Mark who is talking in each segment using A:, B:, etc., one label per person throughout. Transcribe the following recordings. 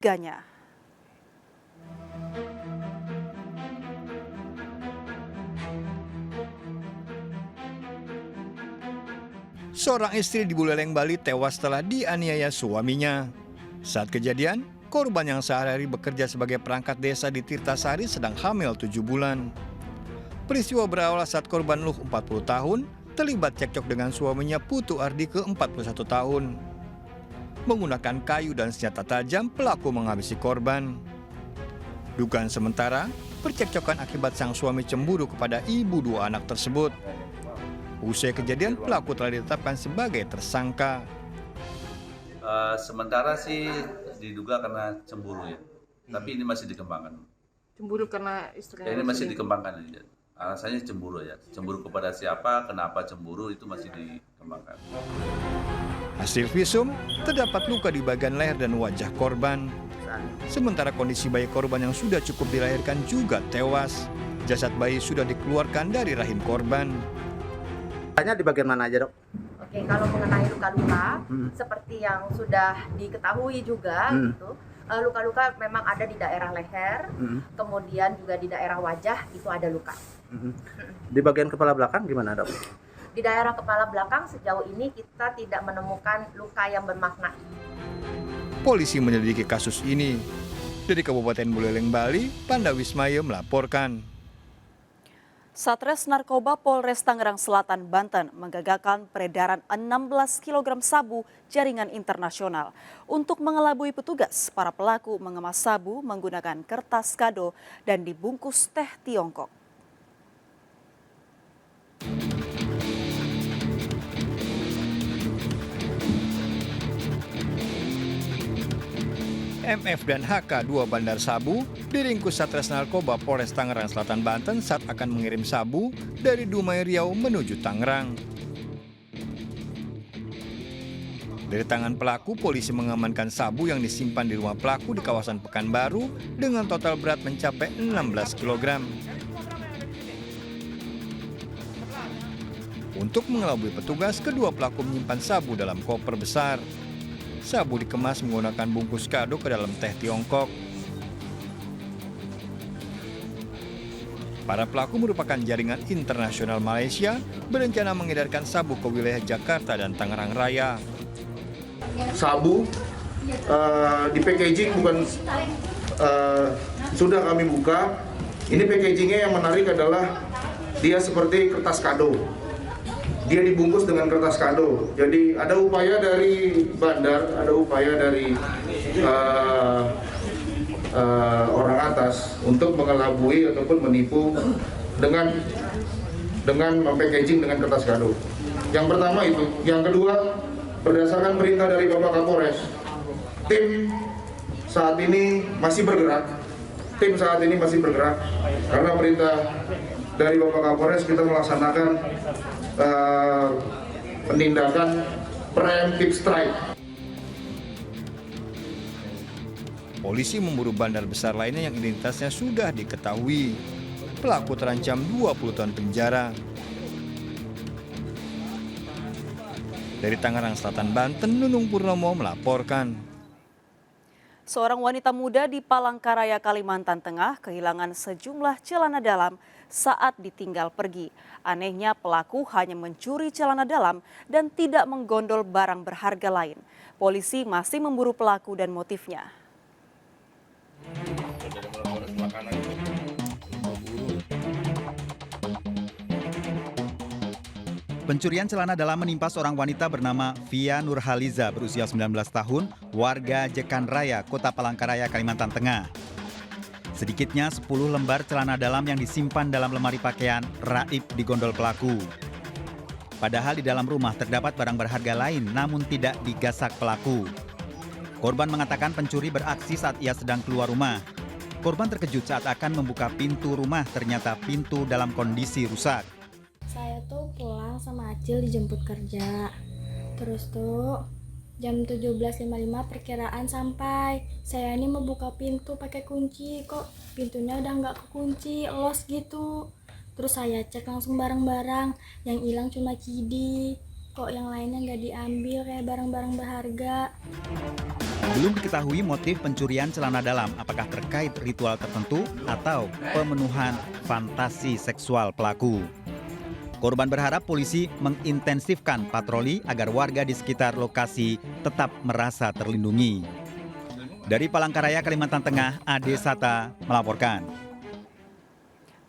A: keluarganya.
B: Seorang istri di Buleleng, Bali tewas setelah dianiaya suaminya. Saat kejadian, korban yang sehari-hari bekerja sebagai perangkat desa di Tirtasari sedang hamil 7 bulan. Peristiwa berawal saat korban Luh 40 tahun terlibat cekcok dengan suaminya Putu Ardike 41 tahun. Menggunakan kayu dan senjata tajam, pelaku menghabisi korban. Dugaan sementara, percekcokan akibat sang suami cemburu kepada ibu 2 anak tersebut. Usai kejadian, pelaku telah ditetapkan sebagai tersangka.
C: Sementara sih diduga karena cemburu ya, tapi ini masih dikembangkan.
D: Cemburu karena istrinya.
C: Ini masih dikembangkan ya. Alasannya cemburu ya. Cemburu kepada siapa, kenapa cemburu itu masih dikembangkan.
B: Hasil visum, terdapat luka di bagian leher dan wajah korban. Sementara kondisi bayi korban yang sudah cukup dilahirkan juga tewas. Jasad bayi sudah dikeluarkan dari rahim korban.
E: Tanya di bagian mana aja, Dok?
F: Oke, kalau mengenai luka-luka, seperti yang sudah diketahui juga, gitu, luka-luka memang ada di daerah leher, kemudian juga di daerah wajah itu ada luka.
E: Di bagian kepala belakang gimana, Dok?
F: Di daerah kepala belakang sejauh ini kita tidak menemukan luka yang bermakna.
B: Polisi menyelidiki kasus ini. Dari Kabupaten Buleleng, Bali, Panda Wismaya melaporkan.
A: Satres Narkoba Polres Tangerang Selatan, Banten menggagalkan peredaran 16 kg sabu jaringan internasional. Untuk mengelabui petugas, para pelaku mengemas sabu menggunakan kertas kado dan dibungkus teh Tiongkok.
B: MF dan HK, 2 bandar sabu, diringkus Satres Narkoba Polres Tangerang Selatan, Banten saat akan mengirim sabu dari Dumai Riau menuju Tangerang. Dari tangan pelaku, polisi mengamankan sabu yang disimpan di rumah pelaku di kawasan Pekanbaru dengan total berat mencapai 16 kg. Untuk mengelabui petugas, kedua pelaku menyimpan sabu dalam koper besar. Sabu dikemas menggunakan bungkus kado ke dalam teh Tiongkok. Para pelaku merupakan jaringan internasional Malaysia berencana mengedarkan sabu ke wilayah Jakarta dan Tangerang Raya.
G: Sabu di packaging bukan sudah kami buka. Ini packagingnya yang menarik adalah dia seperti kertas kado. Dia dibungkus dengan kertas kado. Jadi ada upaya dari bandar, ada upaya dari orang atas untuk mengelabui ataupun menipu dengan packaging dengan kertas kado. Yang pertama itu. Yang kedua, berdasarkan perintah dari Bapak Kapolres, tim saat ini masih bergerak. Karena perintah dari Bapak Kapolres kita melaksanakan penindakan preemptive strike.
B: Polisi memburu bandar besar lainnya yang identitasnya sudah diketahui. Pelaku terancam 20 tahun penjara. Dari Tangerang Selatan, Banten, Nunung Purnomo melaporkan.
A: Seorang wanita muda di Palangkaraya, Kalimantan Tengah kehilangan sejumlah celana dalam saat ditinggal pergi. Anehnya pelaku hanya mencuri celana dalam dan tidak menggondol barang berharga lain. Polisi masih memburu pelaku dan motifnya.
H: Pencurian celana dalam menimpa seorang wanita bernama Via Nurhaliza berusia 19 tahun, warga Jekan Raya, Kota Palangkaraya, Kalimantan Tengah. Sedikitnya 10 lembar celana dalam yang disimpan dalam lemari pakaian raib digondol pelaku. Padahal di dalam rumah terdapat barang berharga lain namun tidak digasak pelaku. Korban mengatakan pencuri beraksi saat ia sedang keluar rumah. Korban terkejut saat akan membuka pintu rumah, ternyata pintu dalam kondisi rusak.
I: Saya tuh pulang sama Acil dijemput kerja. Terus tuh jam 17.55 perkiraan sampai. Saya ini mau buka pintu pakai kunci, kok pintunya udah nggak kekunci, los gitu. Terus saya cek langsung barang-barang, yang hilang cuma CD. Kok yang lainnya nggak diambil kayak barang-barang berharga.
H: Belum diketahui motif pencurian celana dalam, apakah terkait ritual tertentu atau pemenuhan fantasi seksual pelaku. Korban berharap polisi mengintensifkan patroli agar warga di sekitar lokasi tetap merasa terlindungi. Dari Palangkaraya, Kalimantan Tengah, Ade Sata melaporkan.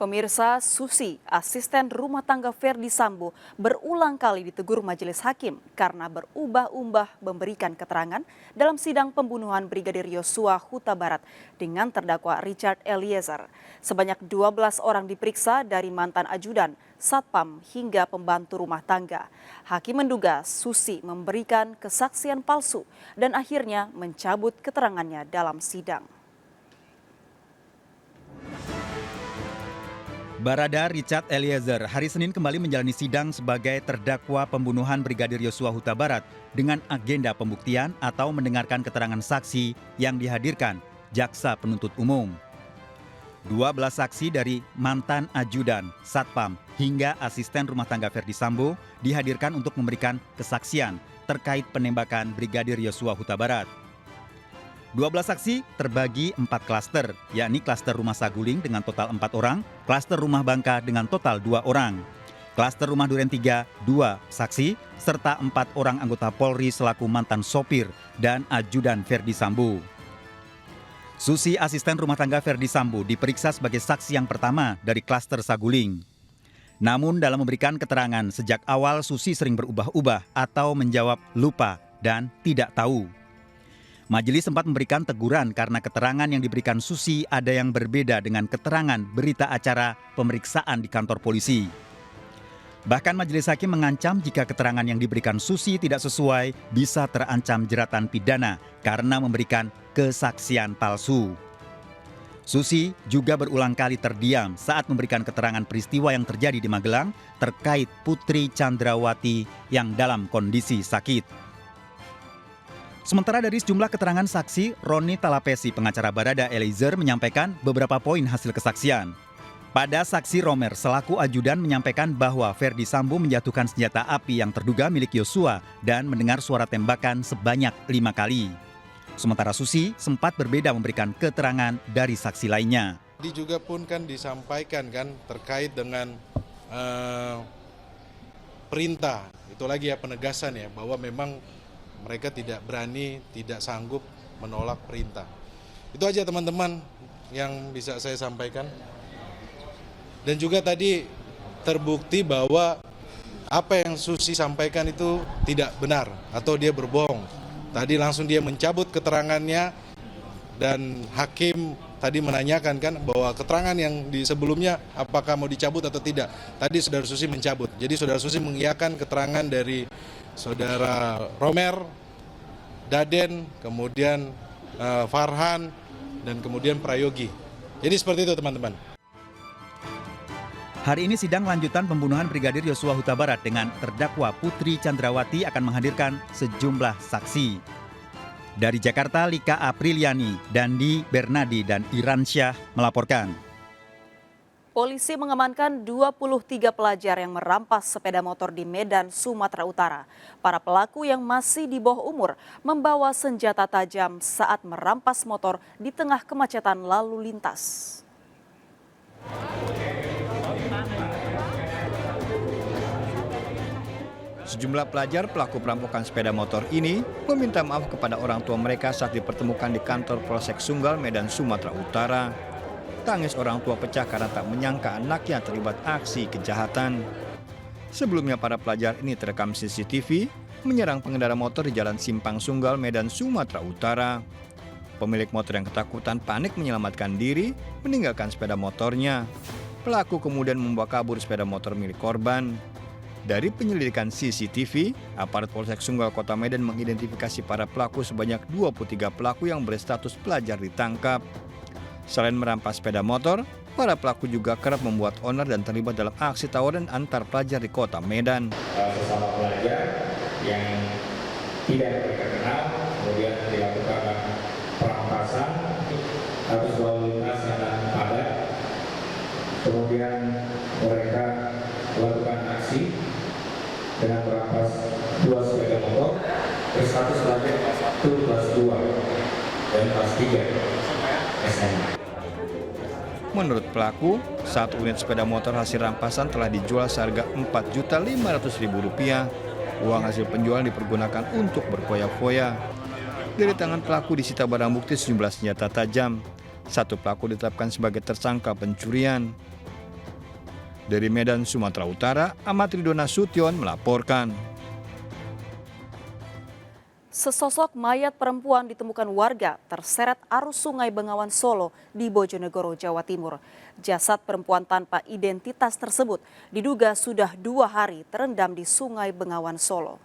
A: Pemirsa, Susi, asisten rumah tangga Ferdi Sambo, berulang kali ditegur majelis hakim karena berubah-ubah memberikan keterangan dalam sidang pembunuhan Brigadir Yosua Huta Barat dengan terdakwa Richard Eliezer. Sebanyak 12 orang diperiksa dari mantan ajudan, satpam hingga pembantu rumah tangga. Hakim menduga Susi memberikan kesaksian palsu dan akhirnya mencabut keterangannya dalam sidang.
H: Barada Richard Eliezer hari Senin kembali menjalani sidang sebagai terdakwa pembunuhan Brigadir Yosua Huta Barat dengan agenda pembuktian atau mendengarkan keterangan saksi yang dihadirkan jaksa penuntut umum. 12 saksi dari mantan ajudan, satpam, hingga asisten rumah tangga Ferdi Sambo dihadirkan untuk memberikan kesaksian terkait penembakan Brigadir Yosua Huta Barat. 12 saksi terbagi 4 klaster, yakni klaster rumah Saguling dengan total 4 orang, klaster rumah Bangka dengan total 2 orang, klaster rumah Duren 3, 2 saksi, serta 4 orang anggota Polri selaku mantan sopir dan ajudan Ferdi Sambo. Susi, asisten rumah tangga Ferdi Sambo, diperiksa sebagai saksi yang pertama dari klaster Saguling. Namun dalam memberikan keterangan, sejak awal Susi sering berubah-ubah atau menjawab lupa dan tidak tahu. Majelis sempat memberikan teguran karena keterangan yang diberikan Susi ada yang berbeda dengan keterangan berita acara pemeriksaan di kantor polisi. Bahkan majelis hakim mengancam jika keterangan yang diberikan Susi tidak sesuai bisa terancam jeratan pidana karena memberikan kesaksian palsu. Susi juga berulang kali terdiam saat memberikan keterangan peristiwa yang terjadi di Magelang terkait Putri Chandrawati yang dalam kondisi sakit. Sementara dari sejumlah keterangan saksi, Roni Talapesi, pengacara Barada Eliezer, menyampaikan beberapa poin hasil kesaksian. Pada saksi Romer, selaku ajudan menyampaikan bahwa Ferdi Sambo menjatuhkan senjata api yang terduga milik Yosua dan mendengar suara tembakan sebanyak 5 kali. Sementara Susi sempat berbeda memberikan keterangan dari saksi lainnya.
J: Tadi juga pun kan disampaikan kan terkait dengan perintah, itu lagi ya penegasan ya, bahwa memang mereka tidak berani, tidak sanggup menolak perintah. Itu aja teman-teman yang bisa saya sampaikan. Dan juga tadi terbukti bahwa apa yang Susi sampaikan itu tidak benar atau dia berbohong. Tadi langsung dia mencabut keterangannya dan hakim tadi menanyakan kan bahwa keterangan yang di sebelumnya apakah mau dicabut atau tidak. Tadi saudara Susi mencabut. Jadi saudara Susi mengiyakan keterangan dari saudara Romer, Daden, kemudian Farhan, dan kemudian Prayogi. Jadi seperti itu teman-teman.
H: Hari ini sidang lanjutan pembunuhan Brigadir Yosua Huta Barat dengan terdakwa Putri Chandrawati akan menghadirkan sejumlah saksi. Dari Jakarta, Lika Apriliani, Dandi Bernadi, dan Iransyah melaporkan.
A: Polisi mengamankan 23 pelajar yang merampas sepeda motor di Medan, Sumatera Utara. Para pelaku yang masih di bawah umur membawa senjata tajam saat merampas motor di tengah kemacetan lalu lintas.
B: Sejumlah pelajar pelaku perampokan sepeda motor ini meminta maaf kepada orang tua mereka saat dipertemukan di kantor Polsek Sunggal, Medan, Sumatera Utara. Tangis orang tua pecah karena tak menyangka anaknya terlibat aksi kejahatan. Sebelumnya para pelajar ini terekam CCTV menyerang pengendara motor di Jalan Simpang Sunggal, Medan, Sumatera Utara. Pemilik motor yang ketakutan panik menyelamatkan diri, meninggalkan sepeda motornya. Pelaku kemudian membawa kabur sepeda motor milik korban. Dari penyelidikan CCTV, aparat Polsek Sunggal Kota Medan mengidentifikasi para pelaku sebanyak 23 pelaku yang berstatus pelajar ditangkap. Selain merampas sepeda motor, para pelaku juga kerap membuat onar dan terlibat dalam aksi tawuran antar pelajar di Kota Medan.
K: Sesama pelajar yang tidak terkenal, kemudian dilakukan perampasan, arus lalu lintas yang padat, kemudian mereka melakukan aksi dengan merampas 2 sepeda motor Suwanto berstatus sebagai kelas 2 dan kelas 3 SMA.
B: Menurut pelaku, 1 unit sepeda motor hasil rampasan telah dijual seharga Rp4.500.000. Uang hasil penjualan dipergunakan untuk berfoya-foya. Dari tangan pelaku disita barang bukti sejumlah senjata tajam. 1 pelaku ditetapkan sebagai tersangka pencurian. Dari Medan, Sumatera Utara, Ahmad Ridho Nasution melaporkan.
A: Sesosok mayat perempuan ditemukan warga terseret arus Sungai Bengawan Solo di Bojonegoro, Jawa Timur. Jasad perempuan tanpa identitas tersebut diduga sudah 2 hari terendam di Sungai Bengawan Solo.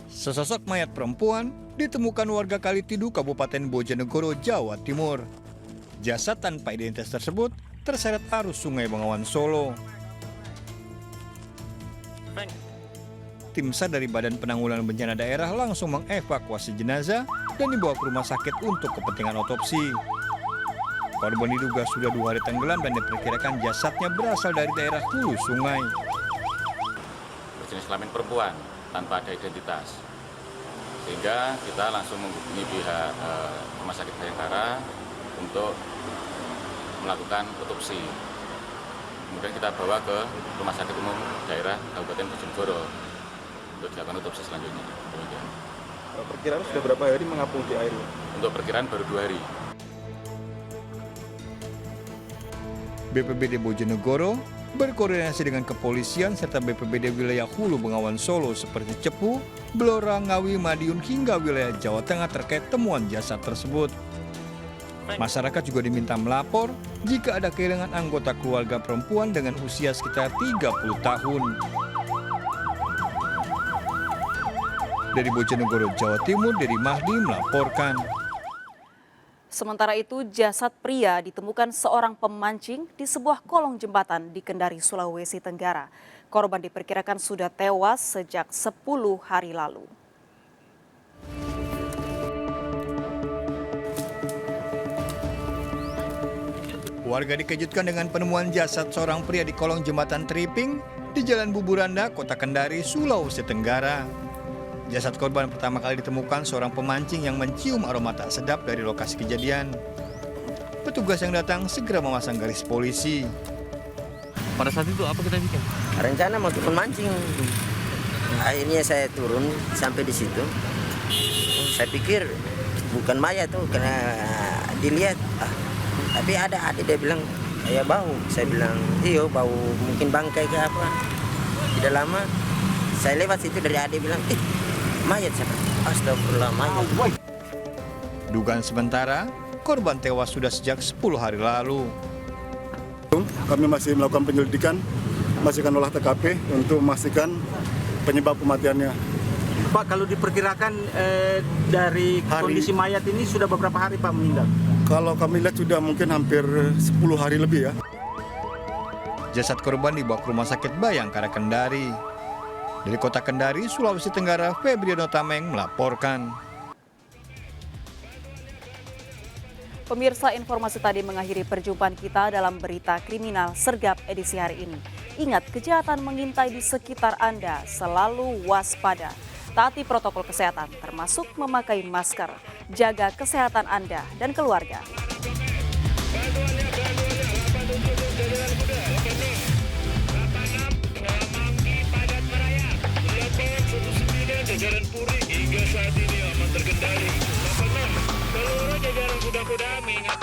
B: Sesosok mayat perempuan ditemukan warga Kalitidu, Kabupaten Bojonegoro, Jawa Timur. Jasad tanpa identitas tersebut terseret arus Sungai Bengawan Solo. Tim SAR dari Badan Penanggulangan Bencana Daerah langsung mengevakuasi jenazah dan dibawa ke rumah sakit untuk kepentingan otopsi. Korban diduga sudah 2 hari tenggelam dan diperkirakan jasadnya berasal dari daerah hulu sungai.
L: Berjenis kelamin perempuan tanpa ada identitas. Sehingga kita langsung menghubungi pihak Rumah Sakit Bayangkara untuk melakukan otopsi. Kemudian kita bawa ke Rumah Sakit Umum Daerah Kabupaten Bojonegoro untuk dilakukan otopsi selanjutnya. Demikian.
M: Perkiraan sudah berapa hari mengapung di air?
L: Untuk perkiraan baru 2 hari.
B: BPBD Bojonegoro berkoordinasi dengan kepolisian serta BPBD wilayah Hulu Bengawan Solo seperti Cepu, Blora, Ngawi, Madiun hingga wilayah Jawa Tengah terkait temuan jasad tersebut. Masyarakat juga diminta melapor jika ada kehilangan anggota keluarga perempuan dengan usia sekitar 30 tahun. Dari Bojonegoro, Jawa Timur, Dedi Mahdi melaporkan.
A: Sementara itu, jasad pria ditemukan seorang pemancing di sebuah kolong jembatan di Kendari, Sulawesi Tenggara. Korban diperkirakan sudah tewas sejak 10 hari lalu.
B: Warga dikejutkan dengan penemuan jasad seorang pria di kolong jembatan Triping di Jalan Buburanda, Kota Kendari, Sulawesi Tenggara. Jasad korban pertama kali ditemukan seorang pemancing yang mencium aroma tak sedap dari lokasi kejadian. Petugas yang datang segera memasang garis polisi.
N: Pada saat itu apa kita bikin?
O: Rencana mau turun mancing. Akhirnya saya turun sampai di situ. Saya pikir bukan mayat tuh, karena dilihat. Tapi ada adik dia bilang, ya bau. Saya bilang, iyo bau mungkin bangkai ke apa. Tidak lama, saya lewat situ dari adik bilang, mayat siapa? Astagfirullah, mayat.
B: Dugaan sementara, korban tewas sudah sejak 10 hari lalu.
P: Kami masih melakukan penyelidikan, masih akan olah TKP untuk memastikan penyebab kematiannya.
E: Pak, kalau diperkirakan dari kondisi mayat ini sudah beberapa hari Pak meninggal?
P: Kalau kami lihat sudah mungkin hampir 10 hari lebih ya.
B: Jasad korban dibawa ke Rumah Sakit Bayangkara Kendari. Dari Kota Kendari, Sulawesi Tenggara, Febriano Tameng melaporkan.
A: Pemirsa, informasi tadi mengakhiri perjumpaan kita dalam Berita Kriminal Sergap edisi hari ini. Ingat, kejahatan mengintai di sekitar Anda, selalu waspada. Taati protokol kesehatan, termasuk memakai masker. Jaga kesehatan Anda dan keluarga.
Q: Jajaran Puri hingga saat ini aman terkendali. 86 seluruh jajaran kuda-kuda mengingat